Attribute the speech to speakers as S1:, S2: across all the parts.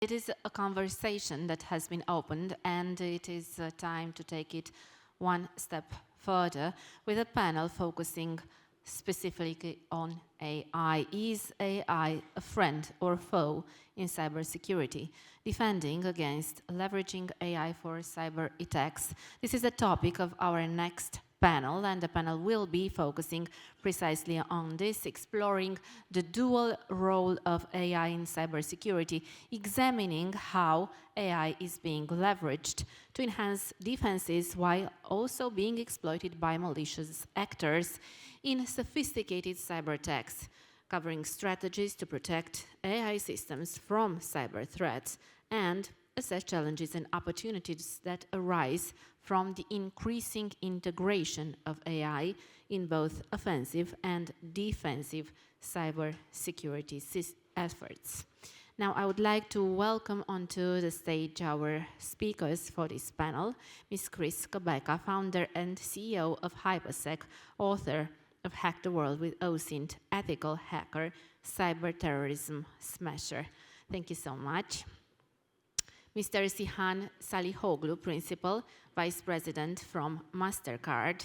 S1: It is a conversation that has been opened, and it is time to take it one step further with a panel focusing specifically on AI. Is AI a friend or foe in cybersecurity? Defending against leveraging AI for cyber attacks. This is the topic of our next panel, and the panel will be focusing precisely on this, exploring the dual role of AI in cybersecurity, examining how AI is being leveraged to enhance defenses while also being exploited by malicious actors in sophisticated cyber attacks, covering strategies to protect AI systems from cyber threats and assess challenges and opportunities that arise from the increasing integration of AI in both offensive and defensive cybersecurity efforts. Now, I would like to welcome onto the stage our speakers for this panel, Ms. KUBECKA, founder and CEO of HypaSec, author of Hack the World with OSINT, ethical hacker, cyber terrorism smasher. Thank you so much. Mr. Cihan SALIHOДLU, Principal Vice President from Mastercard.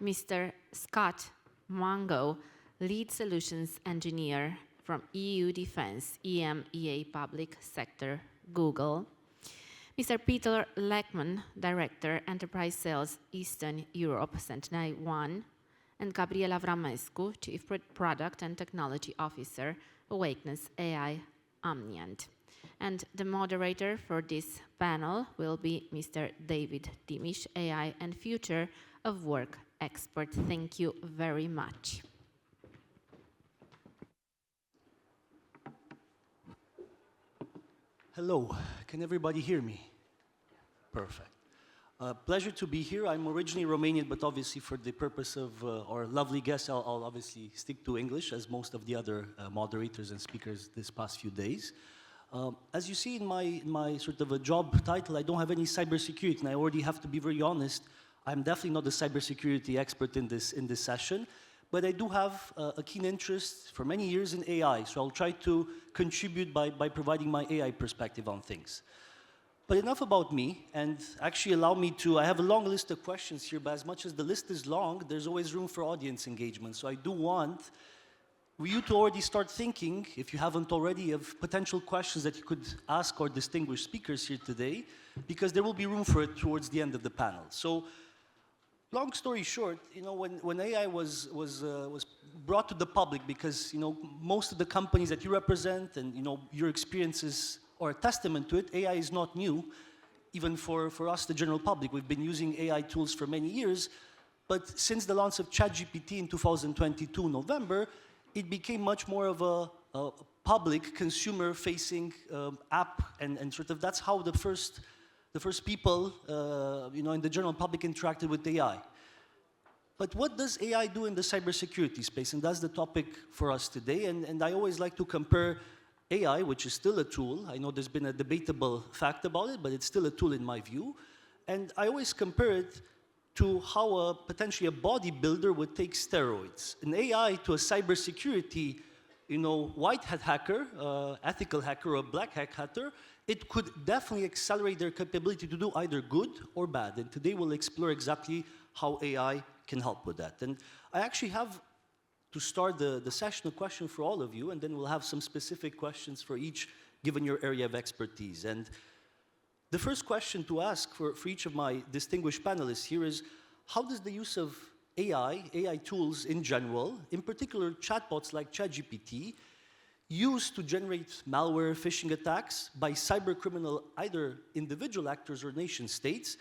S1: Mr. Scott MONGEAU, Lead Solutions Engineer from EU Defense, EMEA Public Sector, Google. Mr. Peter LECHMAN, Director, Enterprise Sales, Eastern Europe, SentinelOne. And Gabriel AVRAMESCU, Chief Product and Technology Officer, Awakeness.AI, Omnient. And the moderator for this panel will be Mr. David TIMIS, AI and Future of Work expert. Thank you very much.
S2: Hello, can everybody hear me? Perfect. Pleasure to be here. I'm originally Romanian, but obviously for the purpose of our lovely guests, I'll obviously stick to English, as most of the other moderators and speakers this past few days. As you see in my sort of a job title, I don't have any cybersecurity, and I already have to be very honest, I'm definitely not a cybersecurity expert in this session, but I do have a keen interest for many years in AI, so I'll try to contribute by providing my AI perspective on things. But enough about me, and actually allow me to, I have a long list of questions here, but as much as the list is long, there's always room for audience engagement, so I do want you to already start thinking, if you haven't already, of potential questions that you could ask our distinguished speakers here today, because there will be room for it towards the end of the panel. So, long story short, you know, when AI was brought to the public, because, you know, most of the companies that you represent and, you know, your experiences are a testament to it, AI is not new, even for us, the general public. We've been using AI tools for many years, but since the launch of ChatGPT in 2022, November, it became much more of a public, consumer-facing app, and sort of that's how the first people, you know, in the general public interacted with AI. But what does AI do in the cybersecurity space? And that's the topic for us today. And I always like to compare AI, which is still a tool. I know there's been a debatable fact about it, but it's still a tool in my view. And I always compare it to how potentially a bodybuilder would take steroids. An AI to a cybersecurity, you know, white hat hacker, ethical hacker, or black hat hacker, it could definitely accelerate their capability to do either good or bad. And today we'll explore exactly how AI can help with that. And I actually have, to start the session, a question for all of you, and then we'll have some specific questions for each, given your area of expertise. And the first question to ask for each of my distinguished panelists here is, how does the use of AI tools in general, in particular chatbots like ChatGPT, used to generate malware, phishing attacks by cybercriminal, either individual actors or nation states,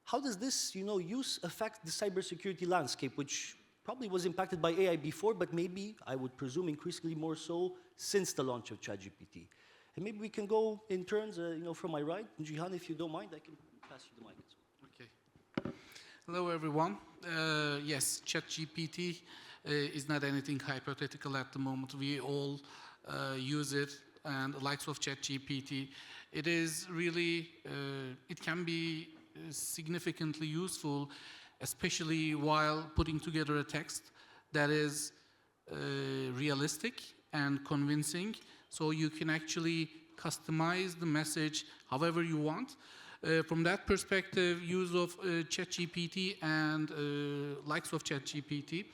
S2: how does this, you know, use affect the cybersecurity landscape, which probably was impacted by AI before, but maybe, I would presume, increasingly more so since the launch of ChatGPT? And maybe we can go in turns, you know, from my right. Cihan, if you don't mind, I can pass you the mic as well.
S3: Okay. Hello, everyone. Yes, ChatGPT is not anything hypothetical at the moment. We all use it, and the likes of ChatGPT. It is really, it can be significantly useful, especially while putting together a text that is realistic and convincing, so you can actually customize the message however you want. From that perspective, use of ChatGPT and likes of ChatGPT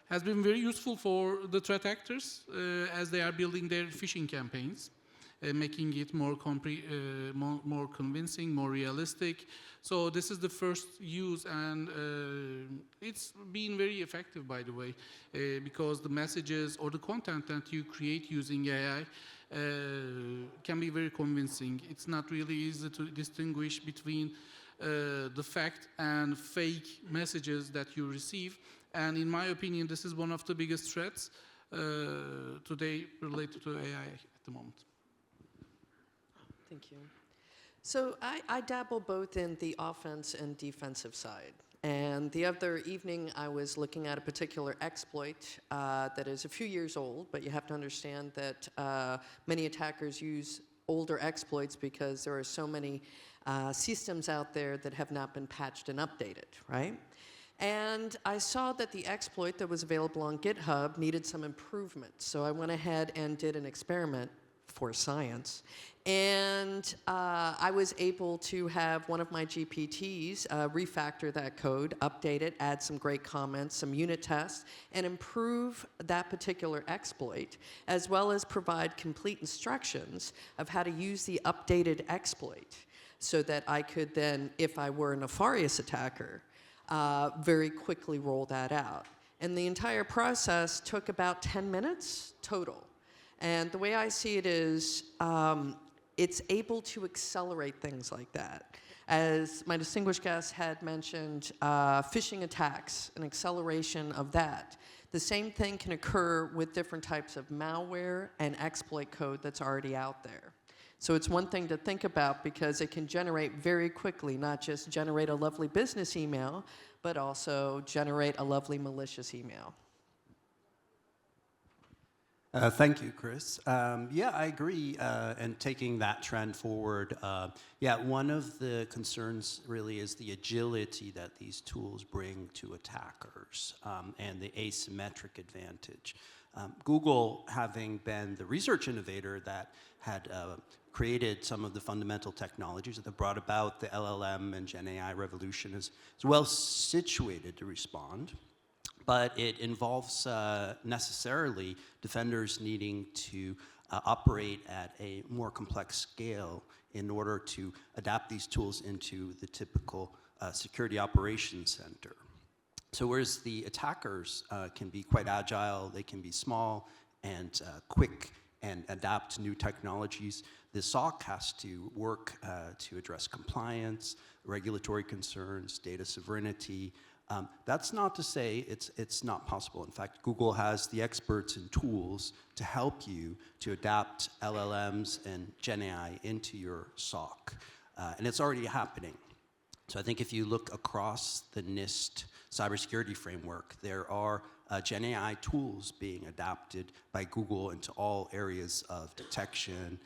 S3: has been very useful for the threat actors as they are building their phishing campaigns, making it more convincing, more realistic. So this is the first use, and it's been very effective, by the way, because the messages or the content that you create using AI can be very convincing. It's not really easy to distinguish between the fact and fake messages that you receive. And in my opinion, this is one of the biggest threats today related to AI at the moment.
S4: Thank you. So I dabble both in the offense and defensive side. And the other evening, I was looking at a particular exploit that is a few years old, but you have to understand that many attackers use older exploits because there are so many systems out there that have not been patched and updated, right? And I saw that the exploit that was available on GitHub needed some improvement. So I went ahead and did an experiment for science. And I was able to have one of my GPTs refactor that code, update it, add some great comments, some unit tests, and improve that particular exploit, as well as provide complete instructions of how to use the updated exploit so that I could then, if I were a nefarious attacker, very quickly roll that out. And the entire process took about 10 minutes total. And the way I see it is, it's able to accelerate things like that. As my distinguished guest had mentioned, phishing attacks, an acceleration of that. The same thing can occur with different types of malware and exploit code that's already out there. So it's one thing to think about because it can generate very quickly, not just generate a lovely business email, but also generate a lovely malicious email.
S5: Thank you, Chris. Yeah, I agree. And taking that trend forward, yeah, one of the concerns really is the agility that these tools bring to attackers and the asymmetric advantage. Google, having been the research innovator that had created some of the fundamental technologies that have brought about the LLM and Gen AI revolution, is well situated to respond. But it involves necessarily defenders needing to operate at a more complex scale in order to adapt these tools into the typical security operations center. So whereas the attackers can be quite agile, they can be small and quick and adapt to new technologies, the SOC has to work to address compliance, regulatory concerns, data sovereignty. That's not to say it's not possible. In fact, Google has the experts and tools to help you to adapt LLMs and Gen AI into your SOC. And it's already happening. So I think if you look across the NIST cybersecurity framework, there are Gen AI tools being adapted by Google into all areas of detection,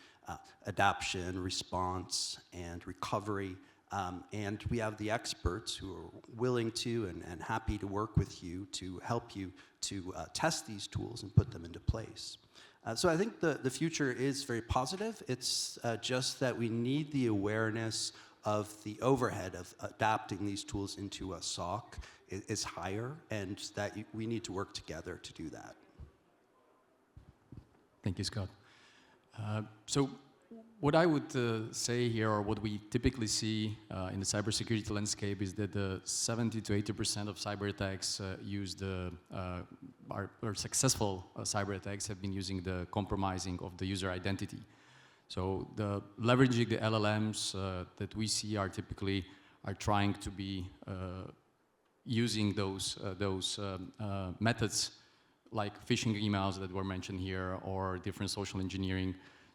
S5: adaption, response, and recovery. And we have the experts who are willing to and happy to work with you to help you to test these tools and put them into place. So I think the future is very positive. It's just that we need the awareness of the overhead of adapting these tools into a SOC is higher, and that we need to work together to do that.
S6: Thank you, Scott. So what I would say here, or what we typically see in the cybersecurity landscape, is that 70 to 80% of cyber attacks are successful cyber attacks have been using the compromising of the user identity. So leveraging the LLMs that we see are typically trying to be using those methods like phishing emails that were mentioned here, or different social engineering,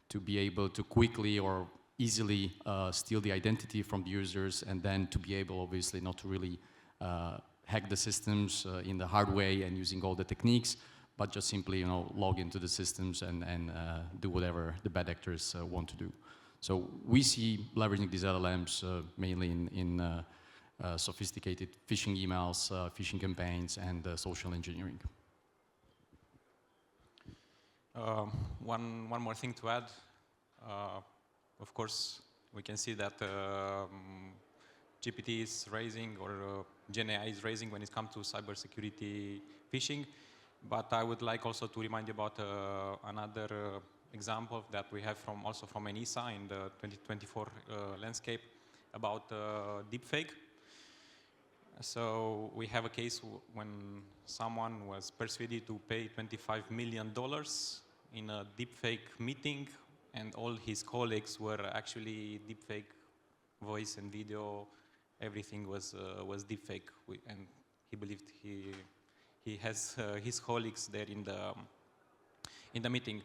S6: to be able to quickly or easily steal the identity from the users, and then to be able, obviously, not to really hack the systems in the hard way and using all the techniques, but just simply, log into the systems and do whatever the bad actors want to do. So we see leveraging these LLMs mainly in sophisticated phishing emails, phishing campaigns, and social engineering.
S7: One more thing to add. Of course, we can see that GPT is raising, or Gen AI is raising when it comes to cybersecurity phishing. But I would like also to remind you about another example that we have also from ENISA in the 2024 landscape about deepfake. So we have a case when someone was persuaded to pay $25 million in a deepfake meeting, and all his colleagues were actually deepfake voice and video. Everything was deepfake, and he believed he has his colleagues there in the meeting.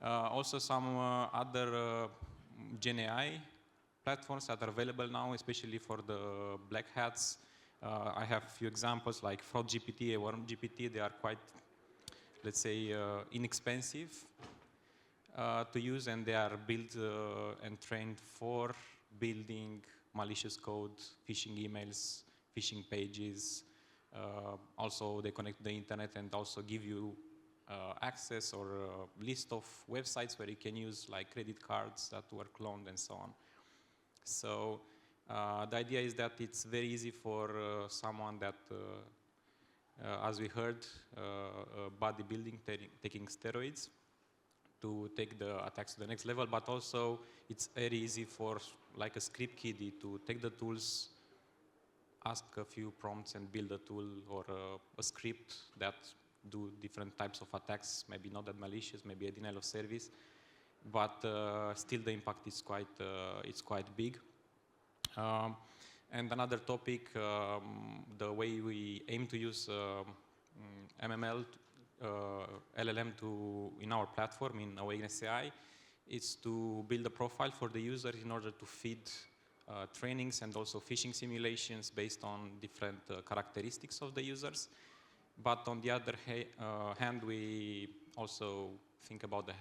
S7: Also, some other Gen AI platforms that are available now, especially for the black hats. I have a few examples like FraudGPT, AVRAMESCU. They are quite, let's say, inexpensive to use, and they are built and trained for building malicious code, phishing emails, phishing pages. Also, they connect to the internet and also give you access or a list of websites where you can use like credit cards that were cloned and so on. So the idea is that it's very easy for someone that, as we heard, bodybuilding, taking steroids, to take the attacks to the next level, but also it's very easy for like a script kiddie to take the tools, ask a few prompts and build a tool or a script that do different types of attacks, maybe not that malicious, maybe a denial of service, but still the impact is quite big. And another topic, the way we aim to use MML, LLM in our platform in Awakeness.AI is to build a profile for the user in order to feed trainings and also phishing simulations based on different characteristics of the users. But on the other hand, we also think about the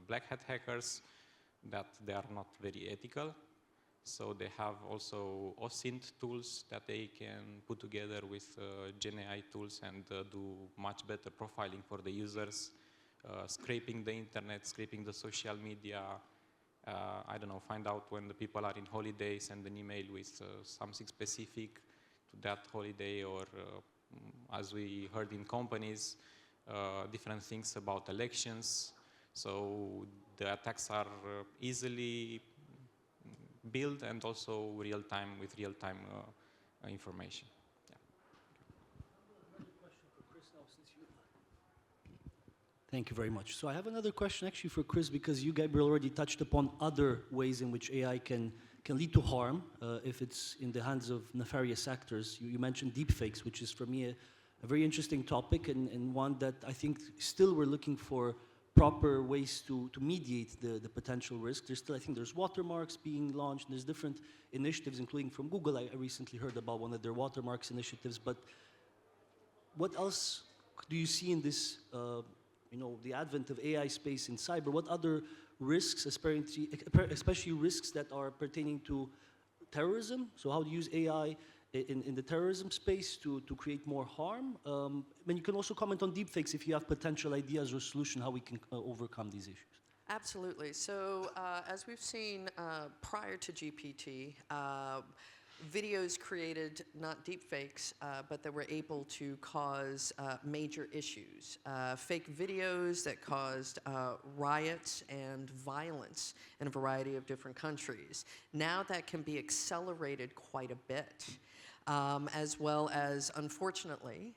S7: black hat hackers, that they are not very ethical. So they have also OSINT tools that they can put together with Gen AI tools and do much better profiling for the users, scraping the internet, scraping the social media. I don't know, find out when the people are in holiday, send an email with something specific to that holiday, or as we heard in companies, different things about elections. So the attacks are easily built and also real-time with real-time information. Yeah.
S2: Thank you very much. So I have another question actually for Chris, because you, Gabriel, already touched upon other ways in which AI can lead to harm if it's in the hands of nefarious actors. You mentioned deepfakes, which is for me a very interesting topic, and one that I think still we're looking for proper ways to mediate the potential risk. There's still, I think there's watermarks being launched, and there's different initiatives, including from Google. I recently heard about one of their watermarks initiatives, but what else do you see in this, the advent of AI space in cyber? What other risks, especially risks that are pertaining to terrorism? So how do you use AI in the terrorism space to create more harm? And you can also comment on deepfakes if you have potential ideas or solution how we can overcome these issues.
S4: Absolutely. So as we've seen prior to GPT, videos created, not deepfakes, but that were able to cause major issues. Fake videos that caused riots and violence in a variety of different countries. Now that can be accelerated quite a bit. As well as, unfortunately,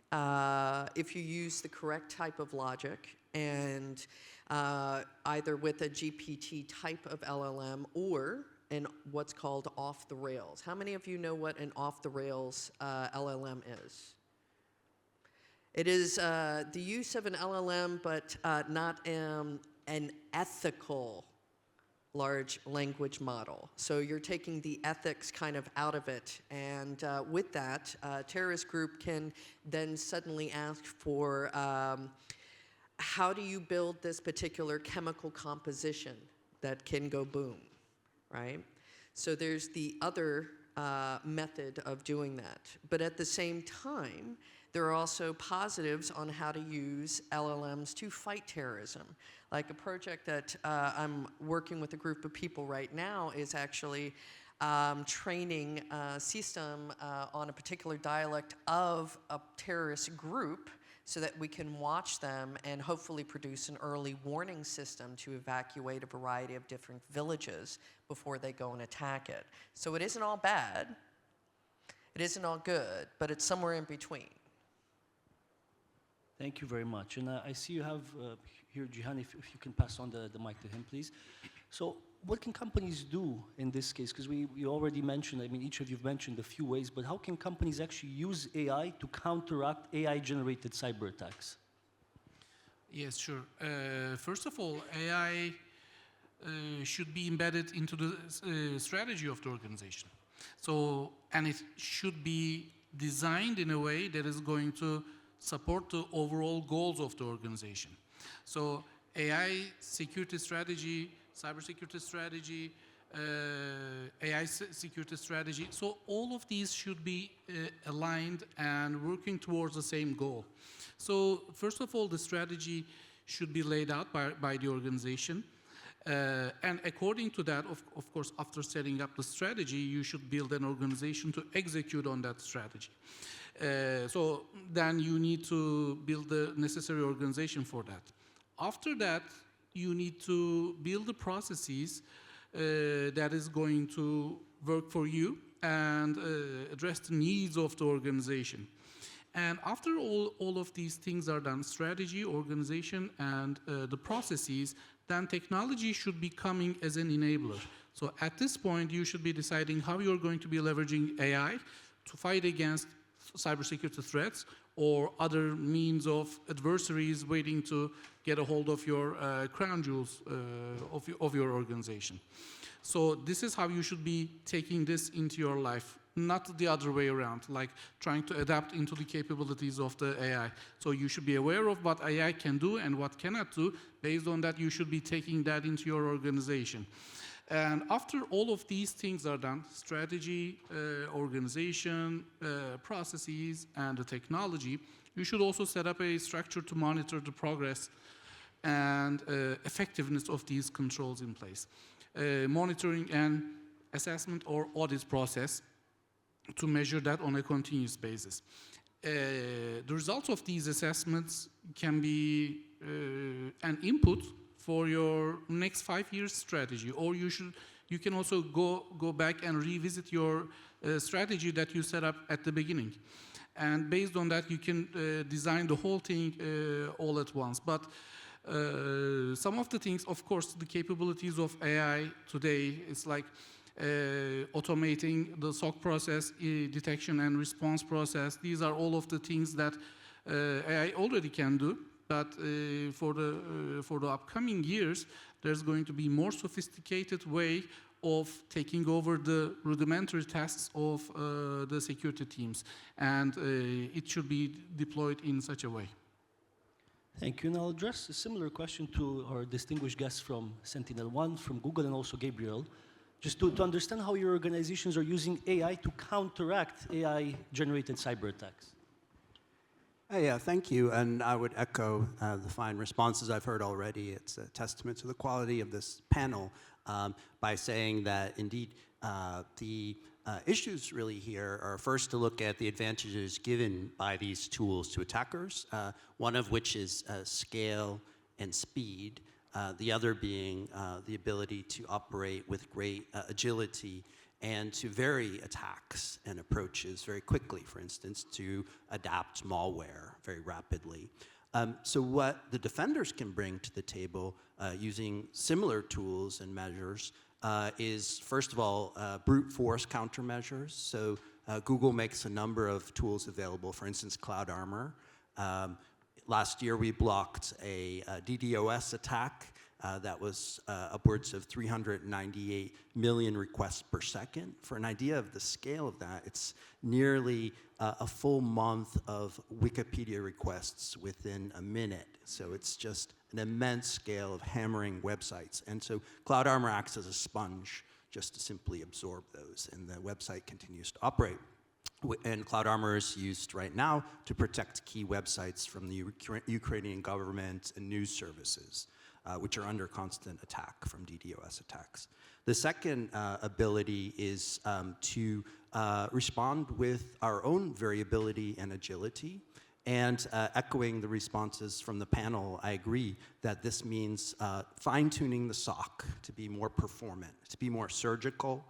S4: if you use the correct type of logic and either with a GPT type of LLM or in what's called off the rails. How many of you know what an off the rails LLM is? It is the use of an LLM, but not an ethical large language model. So you're taking the ethics kind of out of it, and with that, a terrorist group can then suddenly ask for how do you build this particular chemical composition that can go boom, right? So there's the other method of doing that. But at the same time, There are also positives on how to use LLMs to fight terrorism. Like a project that I'm working with a group of people right now is actually training a system on a particular dialect of a terrorist group so that we can watch them and hopefully produce an early warning system to evacuate a variety of different villages before they go and attack it. So it isn't all bad, it isn't all good, but it's somewhere in between.
S2: Thank you very much. And I see you have here, Cihan, if you can pass on the mic to him, please. So what can companies do in this case? Because we already mentioned, I mean, each of you have mentioned a few ways, but how can companies actually use AI to counteract AI-generated cyber attacks?
S3: Yes, sure. First of all, AI should be embedded into the strategy of the organization. So, and it should be designed in a way that is going to support the overall goals of the organization. So AI security strategy, cybersecurity strategy, AI security strategy, so all of these should be aligned and working towards the same goal. So first of all, the strategy should be laid out by the organization. And according to that, of course, after setting up the strategy, you should build an organization to execute on that strategy. So then you need to build the necessary organization for that. After that, you need to build the processes that is going to work for you and address the needs of the organization. And after all of these things are done, strategy, organization, and the processes, then technology should be coming as an enabler. So at this point, you should be deciding how you're going to be leveraging AI to fight against cybersecurity threats or other means of adversaries waiting to get a hold of your crown jewels of your organization. So this is how you should be taking this into your life, not the other way around, like trying to adapt into the capabilities of the AI. So you should be aware of what AI can do and what cannot do. Based on that, you should be taking that into your organization. And after all of these things are done, strategy, organization, processes, and the technology, you should also set up a structure to monitor the progress and effectiveness of these controls in place. Monitoring and assessment or audit process to measure that on a continuous basis. The results of these assessments can be an input for your next 5 years strategy, or you can also go back and revisit your strategy that you set up at the beginning. And based on that, you can design the whole thing all at once. But some of the things, of course, the capabilities of AI today, it's like automating the SOC process, detection and response process. These are all of the things that AI already can do. But for the upcoming years, there's going to be more sophisticated way of taking over the rudimentary tasks of the security teams. And it should be deployed in such a way.
S2: Thank you. And I'll address a similar question to our distinguished guests from SentinelOne, from Google, and also Gabriel, just to understand how your organizations are using AI to counteract AI-generated cyber attacks.
S5: Yeah, thank you. And I would echo the fine responses I've heard already. It's a testament to the quality of this panel by saying that indeed the issues really here are first to look at the advantages given by these tools to attackers, one of which is scale and speed, the other being the ability to operate with great agility and to vary attacks and approaches very quickly, for instance, to adapt malware very rapidly. So what the defenders can bring to the table using similar tools and measures is, first of all, brute force countermeasures. So Google makes a number of tools available, for instance, Cloud Armor. Last year, we blocked a DDoS attack that was upwards of 398 million requests per second. For an idea of the scale of that, it's nearly a full month of Wikipedia requests within a minute. So it's just an immense scale of hammering websites. And so Cloud Armor acts as a sponge just to simply absorb those, and the website continues to operate. And Cloud Armor is used right now to protect key websites from the Ukrainian government and news services, which are under constant attack from DDoS attacks. The second ability is to respond with our own variability and agility. And echoing the responses from the panel, I agree that this means fine-tuning the SOC to be more performant, to be more surgical,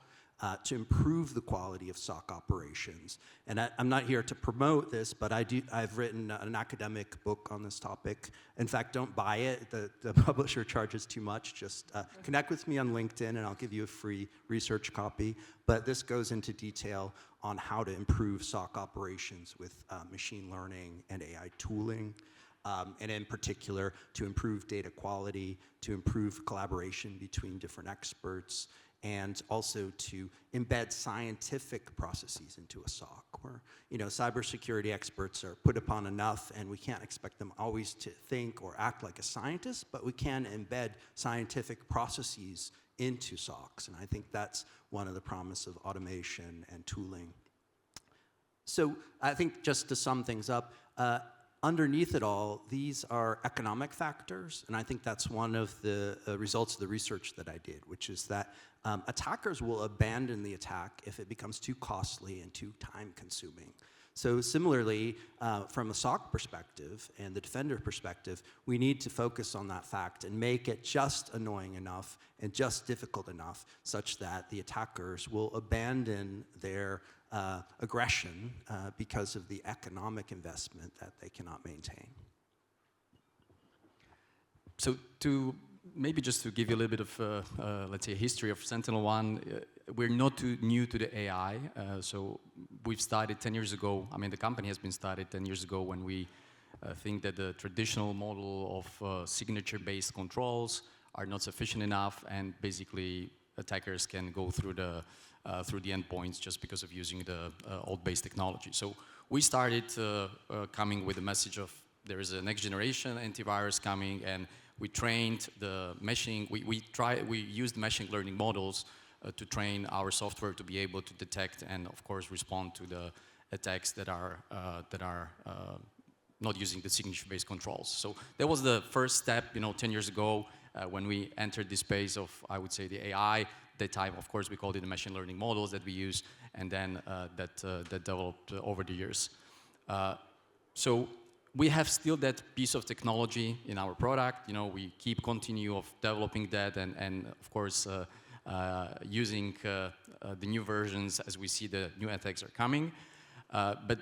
S5: to improve the quality of SOC operations. And I'm not here to promote this, but I've written an academic book on this topic. In fact, don't buy it. The publisher charges too much. Just connect with me on LinkedIn and I'll give you a free research copy. But this goes into detail on how to improve SOC operations with machine learning and AI tooling. And in particular, to improve data quality, to improve collaboration between different experts, and also to embed scientific processes into a SOC, where cybersecurity experts are put upon enough, and we can't expect them always to think or act like a scientist, but we can embed scientific processes into SOCs, and I think that's one of the promise of automation and tooling. So I think just to sum things up, underneath it all, these are economic factors, and I think that's one of the results of the research that I did, which is that attackers will abandon the attack if it becomes too costly and too time-consuming. So similarly, from a SOC perspective and the defender perspective, we need to focus on that fact and make it just annoying enough and just difficult enough such that the attackers will abandon their aggression because of the economic investment that they cannot maintain.
S6: So maybe just to give you a little bit of, let's say, history of SentinelOne, we're not too new to the AI. So we've started 10 years ago. I mean, the company has been started 10 years ago when we think that the traditional model of signature-based controls are not sufficient enough, and basically attackers can go through the endpoints just because of using the old-based technology. So we started coming with the message of there is a next generation antivirus coming, and we trained the machine. We used machine learning models to train our software to be able to detect and, of course, respond to the attacks that are not using the signature-based controls. So that was the first step, 10 years ago when we entered the space of, I would say, the AI. That time, of course, we called it the machine learning models that we use, and then that developed over the years. So we have still that piece of technology in our product. We keep continue of developing that, and of course, using the new versions as we see the new attacks are coming. But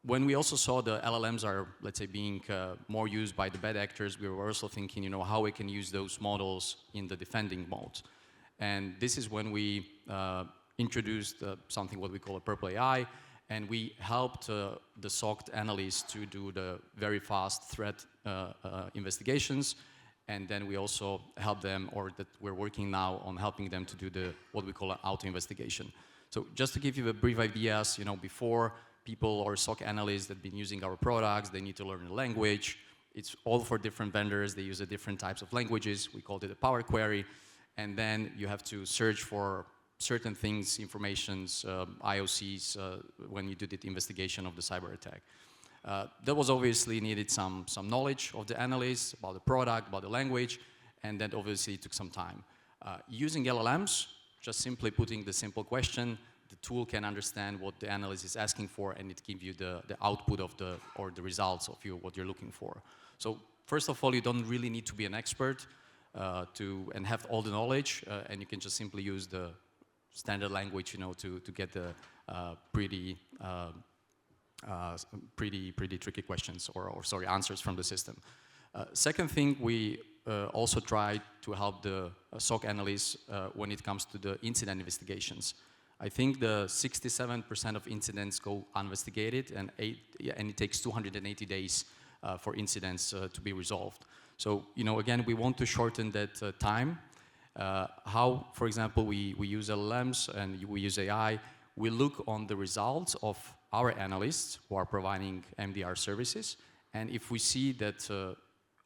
S6: when we also saw the LLMs are, let's say, being more used by the bad actors, we were also thinking, how we can use those models in the defending mode. And this is when we introduced something what we call a Purple AI, and we helped the SOC analysts to do the very fast threat investigations, and then we also help them, or that we're working now on helping them to do what we call an auto investigation. So just to give you a brief ideas, before people or SOC analysts that have been using our products, they need to learn the language. It's all for different vendors. They use different types of languages. We called it a power query. And then you have to search for certain things, informations, IOCs, when you do the investigation of the cyber attack. That was obviously needed some knowledge of the analysts, about the product, about the language, and that obviously took some time. Using LLMs, just simply putting the simple question, the tool can understand what the analyst is asking for, and it gives you the output of the results of what you're looking for. So first of all, you don't really need to be an expert and have all the knowledge, and you can just simply use the standard language, to get the pretty tricky questions or answers from the system. Second thing, we also try to help the SOC analysts when it comes to the incident investigations. I think the 67% of incidents go uninvestigated, and it takes 280 days for incidents to be resolved. So, again, we want to shorten that time. How, for example, we use LLMs and we use AI, we look on the results of our analysts who are providing MDR services, and if we see that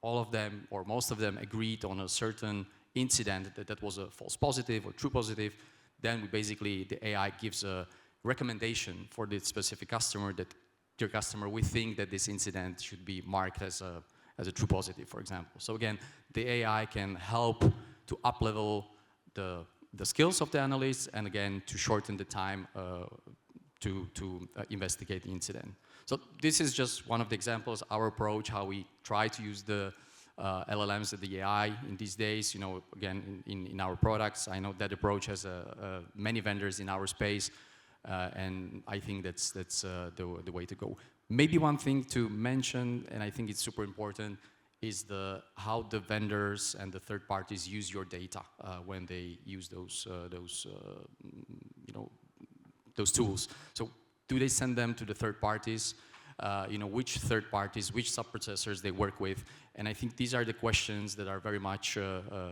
S6: all of them or most of them agreed on a certain incident that was a false positive or true positive, then the AI gives a recommendation for the specific customer that, dear customer, we think that this incident should be marked as a true positive, for example. So again, the AI can help to up-level the skills of the analysts, and again, to shorten the time to investigate the incident. So this is just one of the examples, our approach, how we try to use the LLMs and the AI in these days. You know, again, in our products, I know that approach has many vendors in our space, and I think that's the way to go. Maybe one thing to mention, and I think it's super important, is how the vendors and the third parties use your data when they use those tools. So do they send them to the third parties? Which third parties, which sub-processors they work with? And I think these are the questions that are very much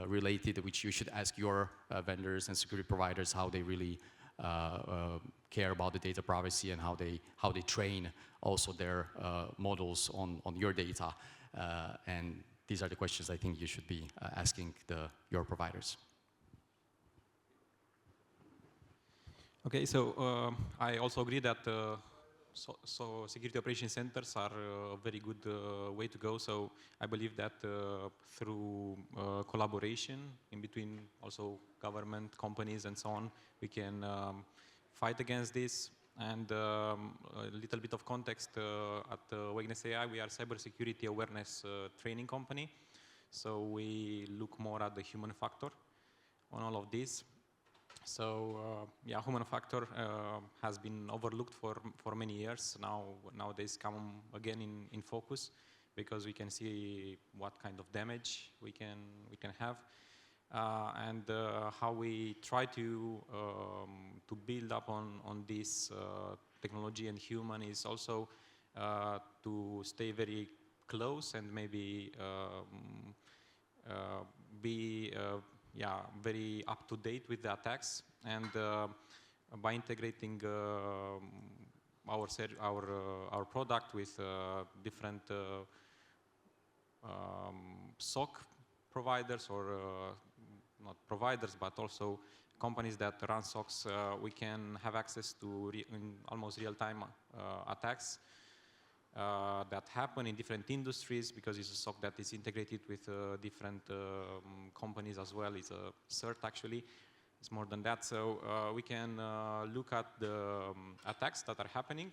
S6: related, which you should ask your vendors and security providers, how they really care about the data privacy and how they train also their models on your data. And these are the questions I think you should be asking your providers.
S7: Okay, so I also agree that so security operation centers are a very good way to go. So I believe that through collaboration in between also government, companies, and so on, we can fight against this. And a little bit of context, at Awakeness.AI, we are cybersecurity awareness training company. So we look more at the human factor on all of this. So yeah, human factor has been overlooked for many years. Nowadays come again in focus, because we can see what kind of damage we can have, and how we try to build up on this technology and human is also to stay very close and maybe be very up to date with the attacks, and by integrating our product with different SOC providers, or not providers, but also companies that run SOCs, we can have access to in almost real-time attacks that happen in different industries, because it's a SOC that is integrated with different companies as well. It's a CERT actually. It's more than that. So we can look at the attacks that are happening,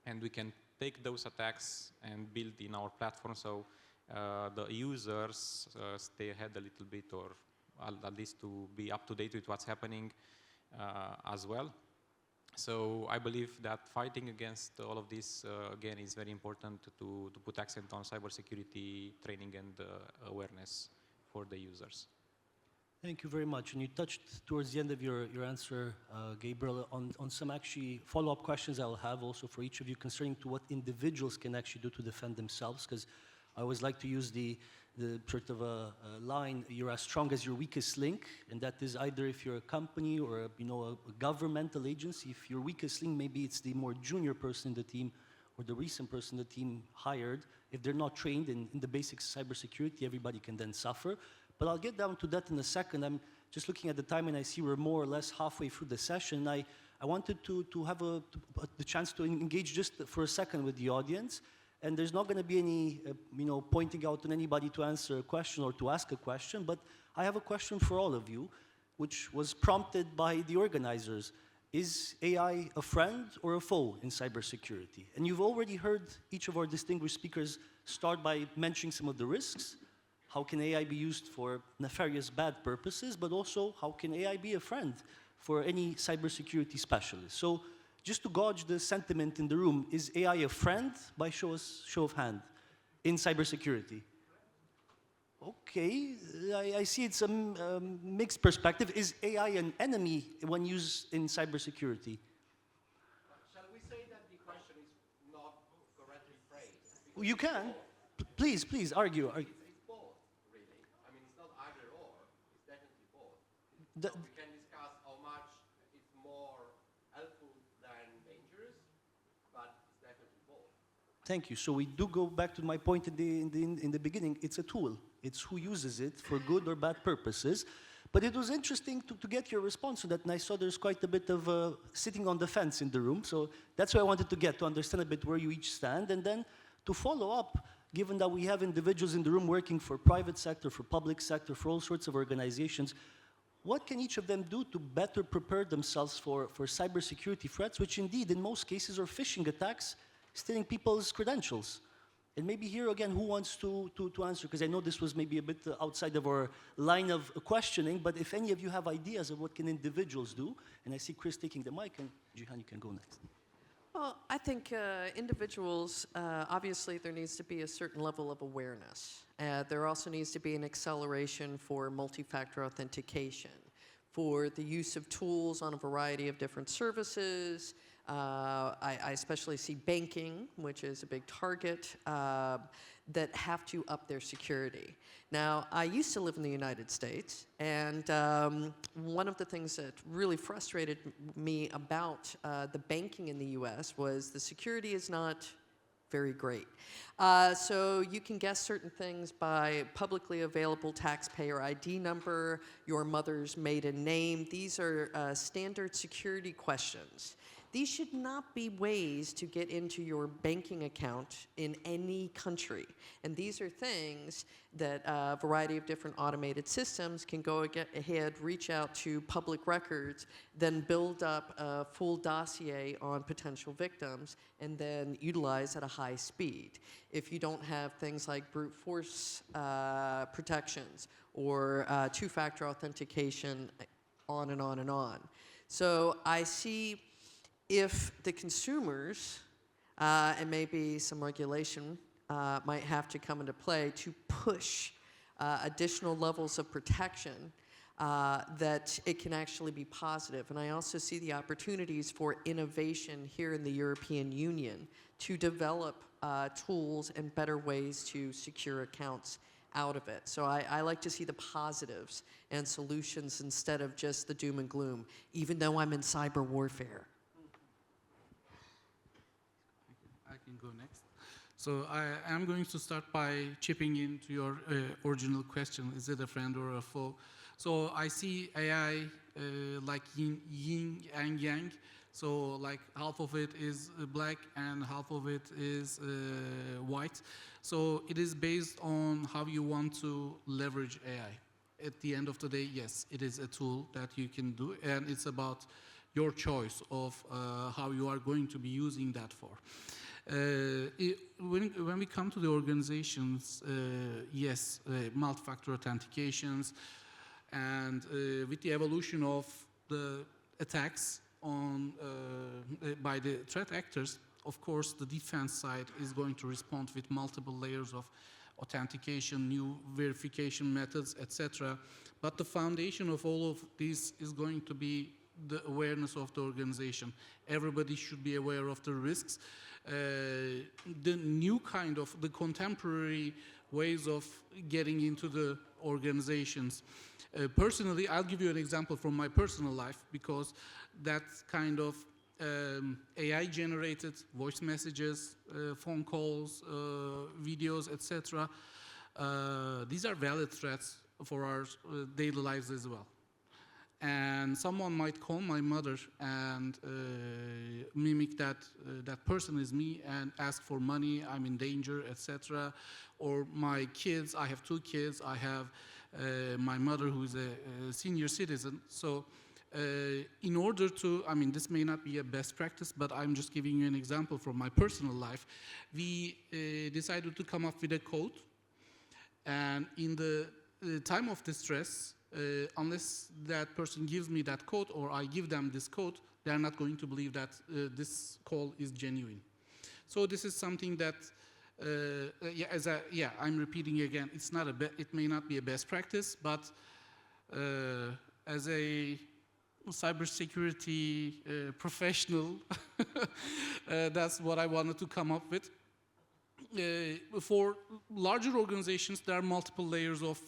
S7: and we can take those attacks and build in our platform, so the users stay ahead a little bit, or at least to be up to date with what's happening as well. So I believe that fighting against all of this, again, is very important to put accent on cybersecurity training and awareness for the users.
S2: Thank you very much. And you touched towards the end of your answer, Gabriel, on some actually follow-up questions I'll have also for each of you concerning to what individuals can actually do to defend themselves, because I always like to use the sort of a line, you're as strong as your weakest link, and that is either if you're a company or a governmental agency, if your weakest link, maybe it's the more junior person in the team or the recent person the team hired. If they're not trained in the basics of cybersecurity, everybody can then suffer. But I'll get down to that in a second. I'm just looking at the time, and I see we're more or less halfway through the session. I wanted to have the chance to engage just for a second with the audience. And there's not going to be any, pointing out on anybody to answer a question or to ask a question, but I have a question for all of you, which was prompted by the organizers. Is AI a friend or a foe in cybersecurity? And you've already heard each of our distinguished speakers start by mentioning some of the risks. How can AI be used for nefarious bad purposes, but also how can AI be a friend for any cybersecurity specialist? So, just to gauge the sentiment in the room, is AI a friend by show of hand in cybersecurity? Okay, I see it's a mixed perspective. Is AI an enemy when used in cybersecurity?
S8: Shall we say that the question is not correctly phrased?
S2: You can. Please, argue.
S8: It's both, really. I mean, it's not either or. It's definitely both. So we can discuss how much it's more helpful than dangerous, but it's definitely both.
S2: Thank you. So we do go back to my point in the beginning. It's a tool. It's who uses it for good or bad purposes. But it was interesting to get your response to that, and I saw there's quite a bit of sitting on the fence in the room, so that's what I wanted to get, to understand a bit where you each stand, and then to follow up, given that we have individuals in the room working for private sector, for public sector, for all sorts of organizations, what can each of them do to better prepare themselves for cybersecurity threats, which indeed, in most cases, are phishing attacks, stealing people's credentials? And maybe here again, who wants to answer? Because I know this was maybe a bit outside of our line of questioning, but if any of you have ideas of what can individuals do, and I see Chris taking the mic, and Cihan, you can go next.
S4: Well, I think individuals, obviously there needs to be a certain level of awareness. There also needs to be an acceleration for multi-factor authentication, for the use of tools on a variety of different services. I especially see banking, which is a big target, that have to up their security. Now, I used to live in the United States, and one of the things that really frustrated me about the banking in the US was the security is not very great. So you can guess certain things by publicly available taxpayer ID number, your mother's maiden name. These are standard security questions. These should not be ways to get into your banking account in any country. And these are things that a variety of different automated systems can go ahead, reach out to public records, then build up a full dossier on potential victims, and then utilize at a high speed. If you don't have things like brute force protections or two-factor authentication, on and on and on. So I see if the consumers, and maybe some regulation might have to come into play to push additional levels of protection, that it can actually be positive. And I also see the opportunities for innovation here in the European Union to develop tools and better ways to secure accounts out of it. So I like to see the positives and solutions instead of just the doom and gloom, even though I'm in cyber warfare.
S3: I can go next. So I am going to start by chipping into your original question, is it a friend or a foe? So I see AI like yin and yang. So like half of it is black and half of it is white. So it is based on how you want to leverage AI. At the end of the day, yes, it is a tool that you can do, and it's about your choice of how you are going to be using that for. When we come to the organizations, yes, multi-factor authentications, and with the evolution of the attacks on by the threat actors, of course, the defense side is going to respond with multiple layers of authentication, new verification methods, etc. But the foundation of all of this is going to be the awareness of the organization. Everybody should be aware of the risks. The new kind of, the contemporary ways of getting into the organizations. Personally, I'll give you an example from my personal life, because that kind of AI-generated voice messages, phone calls, videos, etc. These are valid threats for our daily lives as well. And someone might call my mother and mimic that that person is me and ask for money, I'm in danger, etc. Or my kids, I have 2 kids, I have my mother who is a senior citizen. So in order to, I mean, this may not be a best practice, but I'm just giving you an example from my personal life. We decided to come up with a code, and in the time of distress, unless that person gives me that code or I give them this code, they're not going to believe that this call is genuine. So this is something that, I'm repeating again, it's not it may not be a best practice, but as a cybersecurity professional, that's what I wanted to come up with. For larger organizations, there are multiple layers of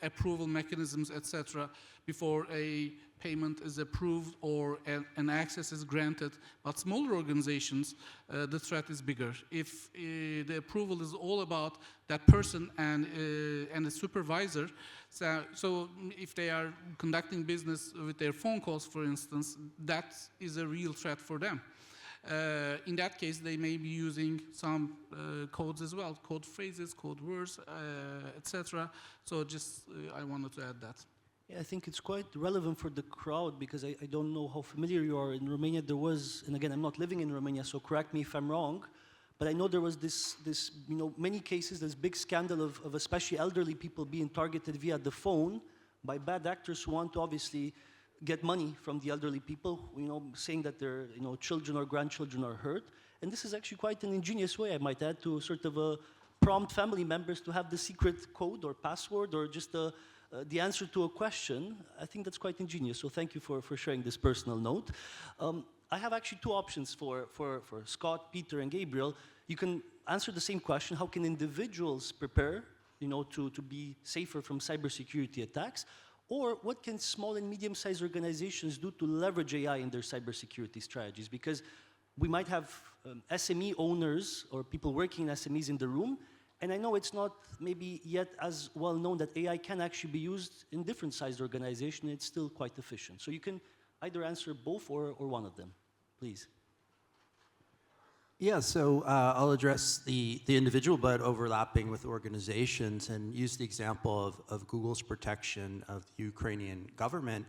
S3: approval mechanisms, etc., before a payment is approved or an access is granted. But smaller organizations, the threat is bigger. If the approval is all about that person and the supervisor, so if they are conducting business with their phone calls, for instance, that is a real threat for them. In that case, they may be using some codes as well, code phrases, code words, etc. So just I wanted to add that.
S2: Yeah, I think it's quite relevant for the crowd because I don't know how familiar you are. In Romania, there was, and again, I'm not living in Romania, so correct me if I'm wrong, but I know there was this many cases, this big scandal of especially elderly people being targeted via the phone by bad actors who want to obviously get money from the elderly people, saying that their children or grandchildren are hurt. And this is actually quite an ingenious way, I might add, to sort of prompt family members to have the secret code or password or just the answer to a question. I think that's quite ingenious, so thank you for sharing this personal note. I have actually two options for Scott, Peter, and Gabriel. You can answer the same question: how can individuals prepare, to be safer from cybersecurity attacks? Or what can small and medium-sized organizations do to leverage AI in their cybersecurity strategies? Because we might have SME owners or people working in SMEs in the room, and I know it's not maybe yet as well known that AI can actually be used in different sized organizations. It's still quite efficient. So you can either answer both or one of them, please.
S5: Yeah, so I'll address the individual, but overlapping with organizations, and use the example of Google's protection of the Ukrainian government.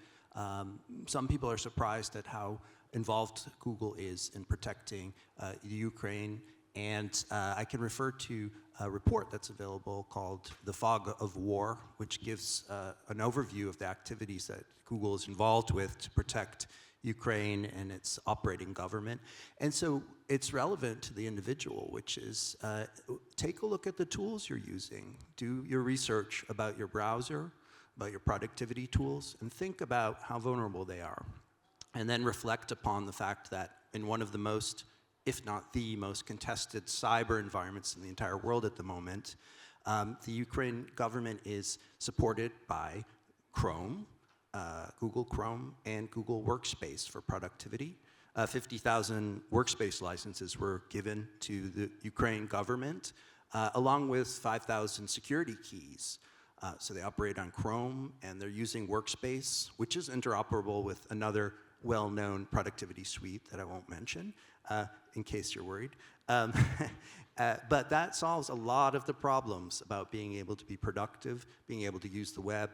S5: Some people are surprised at how involved Google is in protecting the Ukraine, and I can refer to a report that's available called The Fog of War, which gives an overview of the activities that Google is involved with to protect Ukraine and its operating government. And so it's relevant to the individual, which is take a look at the tools you're using. Do your research about your browser, about your productivity tools, and think about how vulnerable they are. And then reflect upon the fact that in one of the most, if not the most contested cyber environments in the entire world at the moment, the Ukraine government is supported by Chrome, Google Chrome, and Google Workspace for productivity. 50,000 workspace licenses were given to the Ukraine government, along with 5,000 security keys. So they operate on Chrome, and they're using Workspace, which is interoperable with another well-known productivity suite that I won't mention, in case you're worried. But that solves a lot of the problems about being able to be productive, being able to use the web,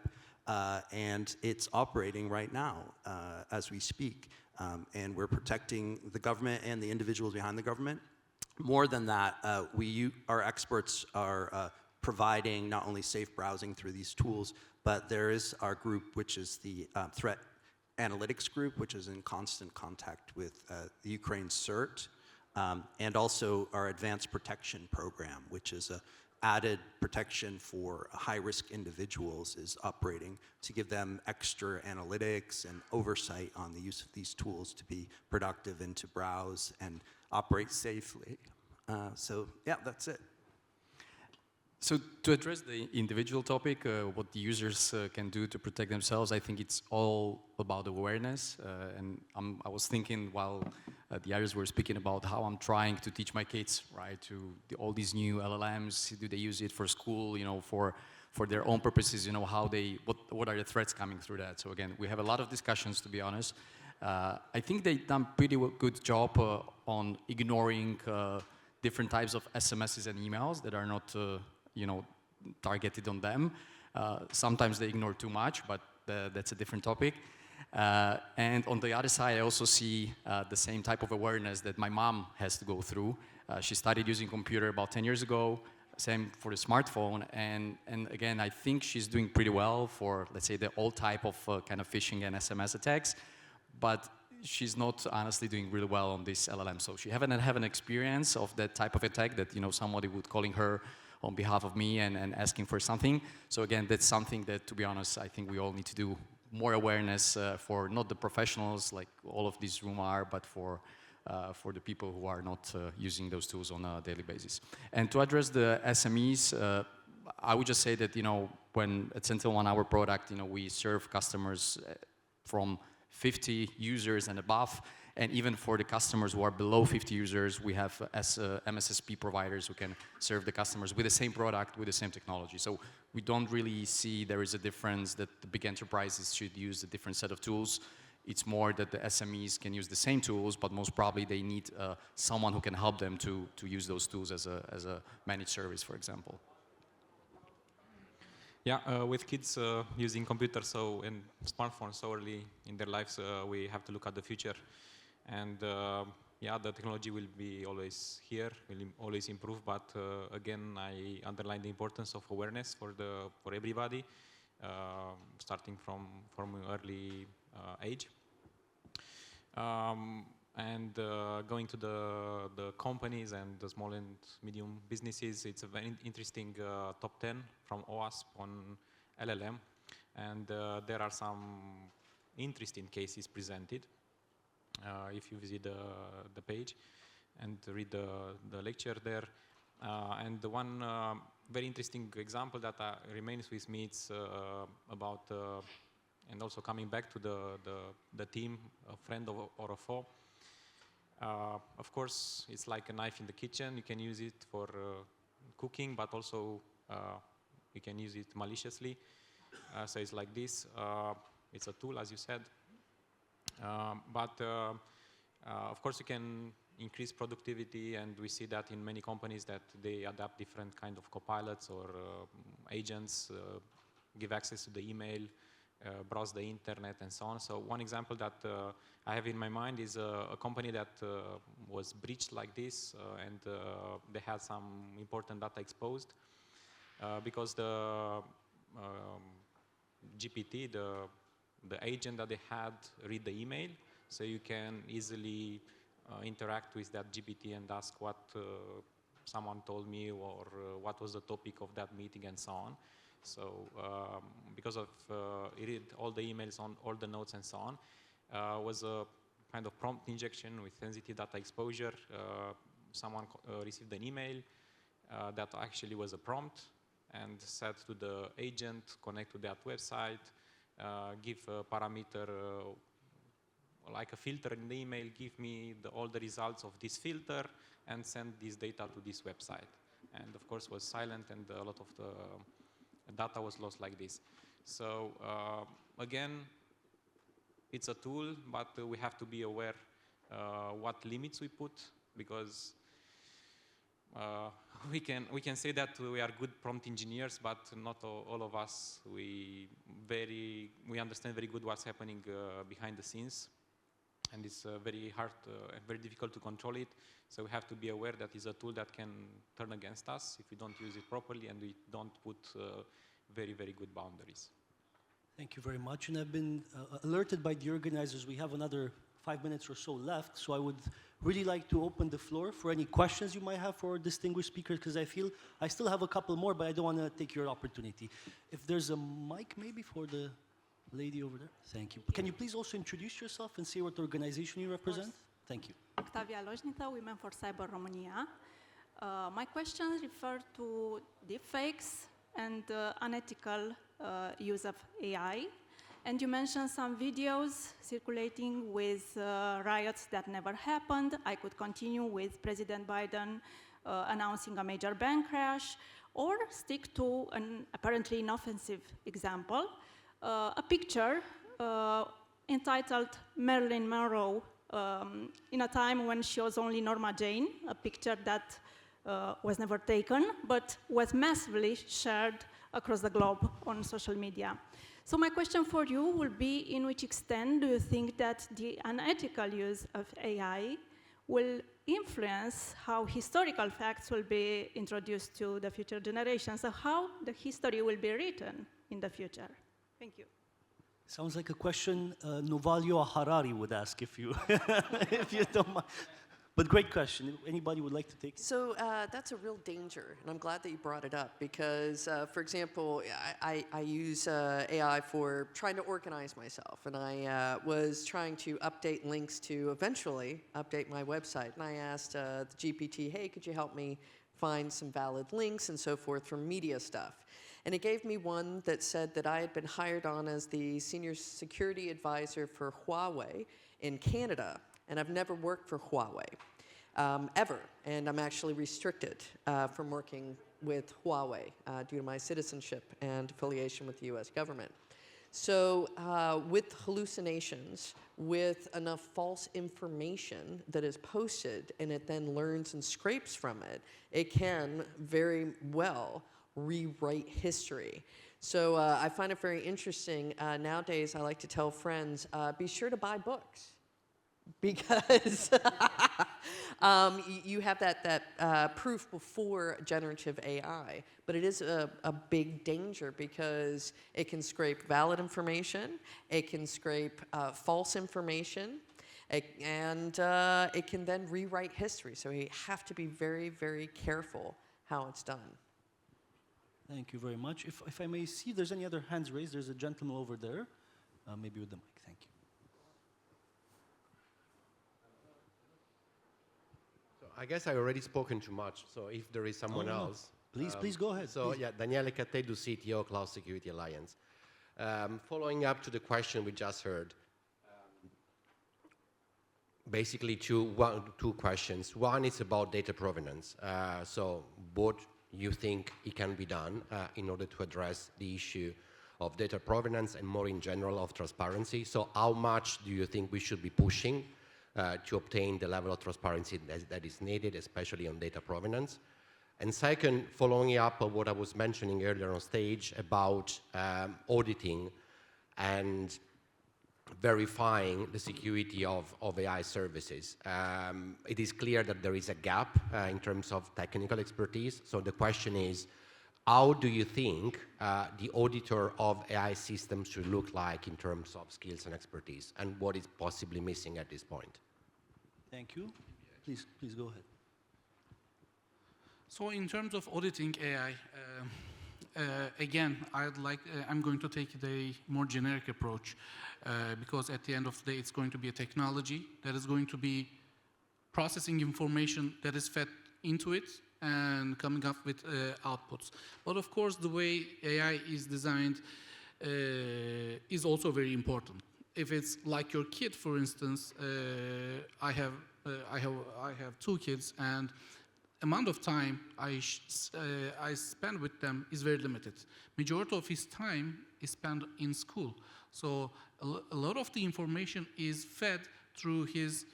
S5: and it's operating right now as we speak. And we're protecting the government and the individuals behind the government. More than that, our experts are providing not only safe browsing through these tools, but there is our group, which is the threat analytics group, which is in constant contact with the Ukraine CERT, and also our advanced protection program, which is a added protection for high-risk individuals, is operating to give them extra analytics and oversight on the use of these tools to be productive and to browse and operate safely. So yeah, that's it.
S6: So to address the individual topic, what the users can do to protect themselves, I think it's all about awareness. And I was thinking while the others were speaking about how I'm trying to teach my kids, right, all these new LLMs, do they use it for school, for their own purposes, how what are the threats coming through that? So again, we have a lot of discussions, to be honest. I think they've done pretty good job on ignoring different types of SMSs and emails that are not targeted on them. Sometimes they ignore too much, but that's a different topic. And on the other side, I also see the same type of awareness that my mom has to go through. She started using computer about 10 years ago, same for the smartphone. And again, I think she's doing pretty well for, let's say, the old type of kind of phishing and SMS attacks. But she's not honestly doing really well on this LLM. So she haven't had an experience of that type of attack that, somebody would calling her on behalf of me and asking for something. So again, that's something that, to be honest, I think we all need to do more awareness for not the professionals like all of this room are, but for for the people who are not using those tools on a daily basis. And to address the SMEs, I would just say that, when at SentinelOne, our product, we serve customers from 50 users and above, and even for the customers who are below 50 users, we have MSSP providers who can serve the customers with the same product, with the same technology. So we don't really see there is a difference that the big enterprises should use a different set of tools. It's more that the SMEs can use the same tools, but most probably they need someone who can help them to use those tools as a managed service, for example.
S7: Yeah, with kids using computers and smartphones so early in their lives, we have to look at the future. And yeah, the technology will be always here, will always improve. But again, I underline the importance of awareness for everybody, starting from early age. And going to the companies and the small and medium businesses, it's a very interesting top 10 from OWASP on LLM. And there are some interesting cases presented if you visit the page and read the lecture there. And the one very interesting example that remains with me, it's about, and also coming back to the team, a friend or a foe. Of course, it's like a knife in the kitchen. You can use it for cooking, but also you can use it maliciously. So it's like this. It's a tool, as you said. But of course, you can increase productivity, and we see that in many companies that they adapt different kind of copilots or agents, give access to the email, browse the internet, and so on. So one example that I have in my mind is a company that was breached like this, and they had some important data exposed because the GPT, the agent that they had, read the email, so you can easily interact with that GPT and ask what someone told me, or what was the topic of that meeting, and so on. So because of it read all the emails on all the notes and so on, was a kind of prompt injection with sensitive data exposure. Someone received an email that actually was a prompt, and said to the agent, connect to that website, give a parameter like a filter in the email, give me all the results of this filter, and send this data to this website. And of course was silent, and a lot of the data was lost like this. So again, it's a tool, but we have to be aware what limits we put, because we can say that we are good prompt engineers, but not all of us. We understand very good what's happening behind the scenes, and it's very hard and very difficult to control it. So we have to be aware that it's a tool that can turn against us if we don't use it properly and we don't put very, very good boundaries.
S2: Thank you very much. And I've been alerted by the organizers we have another 5 minutes or so left, so I would really like to open the floor for any questions you might have for our distinguished speakers, because I feel I still have a couple more, but I don't want to take your opportunity. If there's a mic maybe for the lady over there. Thank you. Can you please also introduce yourself and say what organization you represent? Thank you.
S9: Octavia Lojnita, Women for Cyber Romania. My questions refer to deepfakes and unethical use of AI. And you mentioned some videos circulating with riots that never happened. I could continue with President Biden announcing a major bank crash, or stick to an apparently inoffensive example, a picture entitled Marilyn Monroe in a time when she was only Norma Jane, a picture that was never taken, but was massively shared across the globe on social media. So my question for you will be, in which extent do you think that the unethical use of AI will influence how historical facts will be introduced to the future generations, so how the history will be written in the future? Thank you.
S2: Sounds like a question Novalio Harari would ask if you, if you don't mind. But great question. Anybody would like to take it?
S4: So that's a real danger, and I'm glad that you brought it up because, for example, I use AI for trying to organize myself, and I was trying to update links to eventually update my website, and I asked the GPT, hey, could you help me find some valid links and so forth from media stuff? And it gave me one that said that I had been hired on as the senior security advisor for Huawei in Canada, and I've never worked for Huawei. Ever, and I'm actually restricted from working with Huawei due to my citizenship and affiliation with the US government. So with hallucinations, with enough false information that is posted and it then learns and scrapes from it, it can very well rewrite history. So I find it very interesting. Nowadays, I like to tell friends, be sure to buy books. Because you have that proof before generative AI, but it is a big danger because it can scrape valid information, it can scrape false information, and it can then rewrite history. So you have to be very, very careful how it's done.
S2: Thank you very much. If I may see if there's any other hands raised, there's a gentleman over there, maybe with the mic. Thank you.
S8: I guess I already spoken too much, so if there is someone else.
S2: Please go ahead.
S8: So
S2: please.
S8: yeah, Daniele Cattedu, CTO, Cloud Security Alliance. Following up to the question we just heard, basically two questions. One is about data provenance. So what you think it can be done in order to address the issue of data provenance and more in general of transparency. So how much do you think we should be pushing to obtain the level of transparency that is needed, especially on data provenance? And second, following up on what I was mentioning earlier on stage about auditing and verifying the security of AI services. It is clear that there is a gap in terms of technical expertise. So the question is, how do you think the auditor of AI systems should look like in terms of skills and expertise, and what is possibly missing at this point?
S2: Thank you. Please go ahead.
S3: So in terms of auditing AI, again, I'm going to take a more generic approach because at the end of the day, it's going to be a technology that is going to be processing information that is fed into it and coming up with outputs. But of course, the way AI is designed is also very important. If it's like your kid, for instance, I have 2 kids, and amount of time I spend with them is very limited. Majority of his time is spent in school. So a lot of the information is fed through his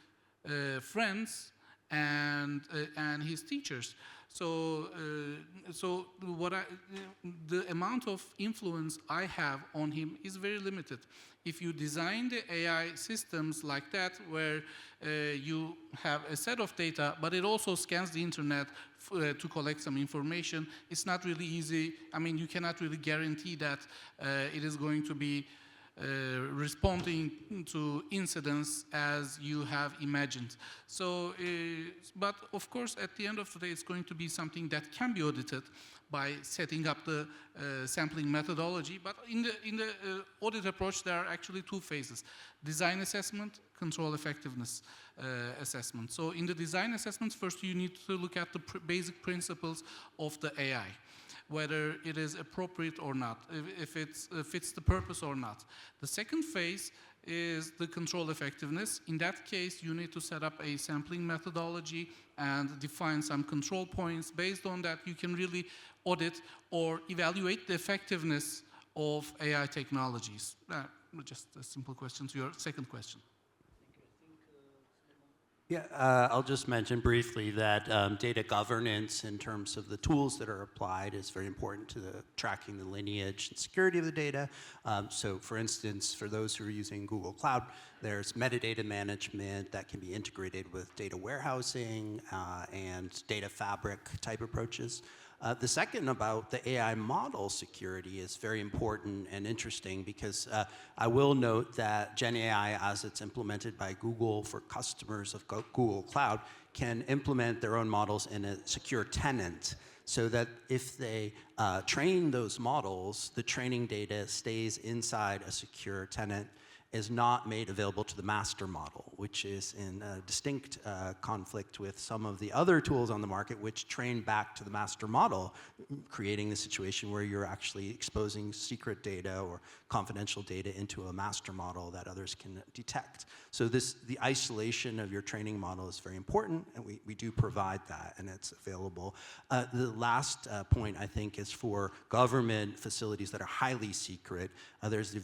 S3: friends and his teachers. So the amount of influence I have on him is very limited. If you design the AI systems like that, where you have a set of data, but it also scans the internet to collect some information, it's not really easy. I mean, you cannot really guarantee that it is going to be responding to incidents as you have imagined. So, but of course, at the end of the day, it's going to be something that can be audited by setting up the sampling methodology. But in the audit approach, there are actually 2 phases: design assessment, control effectiveness assessment. So in the design assessments, first you need to look at the basic principles of the AI, whether it is appropriate or not, if it fits the purpose or not. The second phase is the control effectiveness. In that case, you need to set up a sampling methodology and define some control points. Based on that, you can really audit or evaluate the effectiveness of AI technologies. Just a simple question to your second question.
S5: Yeah, I'll just mention briefly that data governance in terms of the tools that are applied is very important to tracking the lineage and security of the data. So for instance, for those who are using Google Cloud, there's metadata management that can be integrated with data warehousing and data fabric type approaches. The second about the AI model security is very important and interesting because I will note that Gen AI, as it's implemented by Google for customers of Google Cloud, can implement their own models in a secure tenant so that if they train those models, the training data stays inside a secure tenant, is not made available to the master model, which is in a distinct conflict with some of the other tools on the market which train back to the master model, creating the situation where you're actually exposing secret data or confidential data into a master model that others can detect. So the isolation of your training model is very important, and we do provide that, and it's available. The last point, I think, is for government facilities that are highly secret. There's the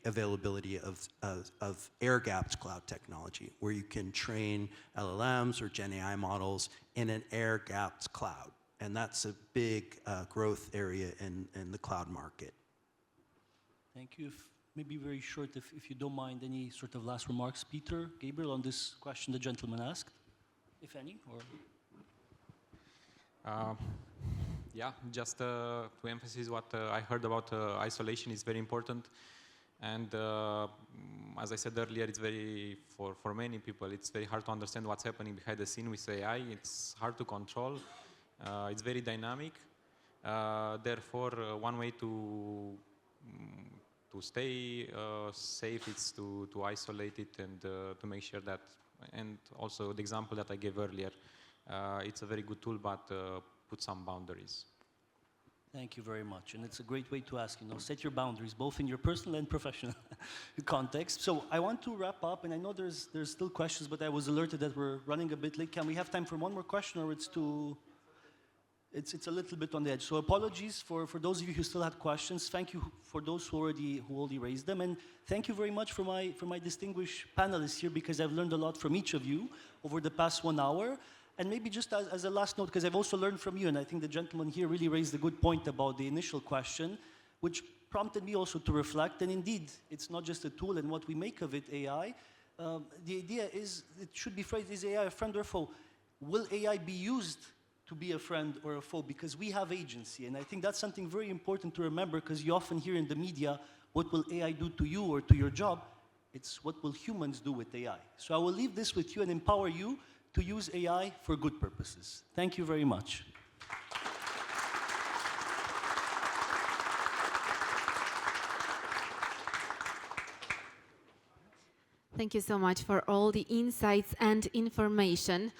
S5: availability of air-gapped cloud technology, where you can train LLMs or Gen AI models in an air-gapped cloud. And that's a big growth area in the cloud market.
S2: Thank you. Maybe very short, if you don't mind, any sort of last remarks, Peter, Gabriel, on this question the gentleman asked, if any? Or
S7: yeah, just to emphasize what I heard about isolation is very important. And as I said earlier, it's for many people, it's very hard to understand what's happening behind the scene with AI. It's hard to control. It's very dynamic. Therefore, one way to stay safe is to isolate it and to make sure that, and also the example that I gave earlier, it's a very good tool, but put some boundaries.
S2: thank you very much. And it's a great way to ask, set your boundaries, both in your personal and professional context. So I want to wrap up, and I know there's still questions, but I was alerted that we're running a bit late. Can we have time for one more question, or it's too... It's a little bit on the edge. So apologies for those of you who still had questions. Thank you for those who already raised them. And thank you very much for my distinguished panelists here, because I've learned a lot from each of you over the past 1 hour. And maybe just as a last note, because I've also learned from you, and I think the gentleman here really raised a good point about the initial question, which prompted me also to reflect. And indeed, it's not just a tool and what we make of it, AI. The idea is, it should be phrased, is AI a friend or a foe? Will AI be used to be a friend or a foe? Because we have agency, and I think that's something very important to remember, because you often hear in the media, what will AI do to you or to your job? It's what will humans do with AI. So I will leave this with you and empower you to use AI for good purposes. Thank you very much.
S1: Thank you so much for all the insights and information.